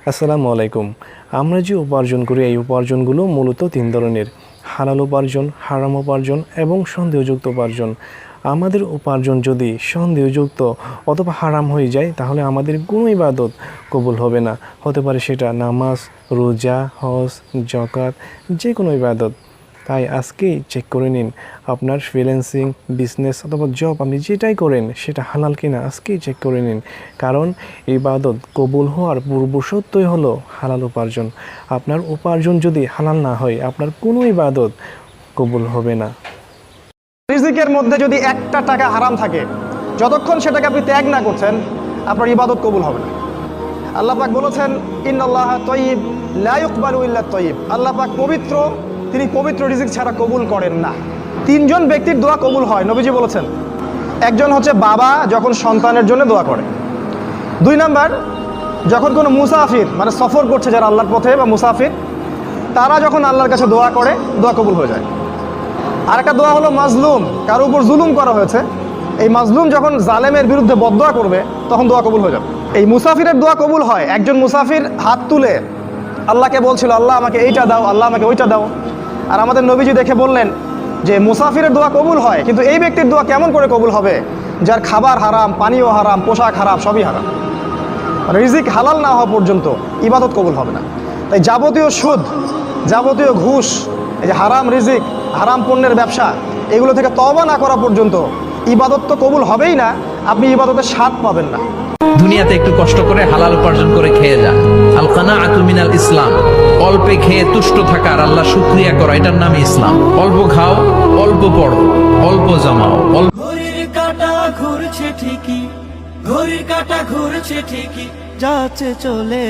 আসসালামু আলাইকুম। আমরা যে উপার্জন করি এই উপার্জনগুলো মূলত তিন ধরনের: হালাল উপার্জন, হারাম উপার্জন এবং সন্দেহযুক্ত উপার্জন। আমাদের উপার্জন যদি সন্দেহযুক্ত অথবা হারাম হয়ে যায় তাহলে আমাদের কোনো ইবাদত কবুল হবে না। হতে পারে সেটা নামাজ, রোজা, হজ, যাকাত, যে কোনো ইবাদত। তাই আজকেই চেক করে নিন আপনার ফ্রিল্যান্সিং, বিজনেস অথবা জব আপনি যেটাই করেন সেটা হালাল কিনা আজকেই চেক করে নিন। কারণ ইবাদত কবুল হওয়ার পূর্ব শর্তই হলো হালাল উপার্জন। আপনার উপার্জন যদি হালাল না হয় আপনার কোনো ইবাদত কবুল হবে না। রিজিকের মধ্যে যদি একটা টাকা হারাম থাকে, যতক্ষণ সেটাকে আপনি ত্যাগ না করছেন আপনার ইবাদত কবুল হবে না। আল্লাহ পাক বলেছেন, ইন্নাল্লাহা তাইয়্যিব লা ইকবালু ইল্লা তাইয়্যিব। আল্লাহ পাক পবিত্র, তিনি পবিত্র রিজিক ছাড়া কবুল করেন না। তিনজন ব্যক্তির দোয়া কবুল হয়, নবীজি বলেছেন। একজন হচ্ছে বাবা যখন সন্তানের জন্য দোয়া করে। দুই নাম্বার, যখন কোনো মুসাফির মানে সফর করছে যারা আল্লাহর পথে বা মুসাফির, তারা যখন আল্লাহর কাছে দোয়া করে দোয়া কবুল হয়ে যায়। আর একটা দোয়া হলো মাজলুম, কারো উপর জুলুম করা হয়েছে, এই মাজলুম যখন জালেমের বিরুদ্ধে বদদোয়া করবে তখন দোয়া কবুল হয়ে যাবে। এই মুসাফিরের দোয়া কবুল হয়। একজন মুসাফির হাত তুলে আল্লাহকে বলছিল, আল্লাহ আমাকে এইটা দাও, আল্লাহ আমাকে ওইটা দাও। আর আমাদের নবীজি দেখে বললেন যে মুসাফিরের দোয়া কবুল হয়, কিন্তু এই ব্যক্তির দোয়া কেমন করে কবুল হবে যার খাবার হারাম, পানীয় হারাম, পোশাক হারাম, সবই হারাম। রিজিক হালাল না হওয়া পর্যন্ত ইবাদত কবুল হবে না। তাই যাবতীয় সুদ, যাবতীয় ঘুষ, এই যে হারাম রিজিক, হারাম পণ্যের ব্যবসা, এগুলো থেকে তওবা না করা পর্যন্ত ইবাদত তো কবুল হবেই না, আপনি ইবাদতের স্বাদ পাবেন না। দুনিয়াতে একটু কষ্ট করে হালাল উপার্জন করে খেয়ে যা। আল কানাআতু মিনাল ইসলাম। অল্পে খেয়ে তুষ্ট থাকা আর আল্লাহ শুকরিয়া করা, এটার নাম ইসলাম। অল্প খাও, অল্প পড়ো, অল্প জমাও। ঘড়ির কাঁটা ঘুরছে ঠিকই, ঘড়ির কাঁটা ঘুরছে ঠিকই, যাচ্ছে চলে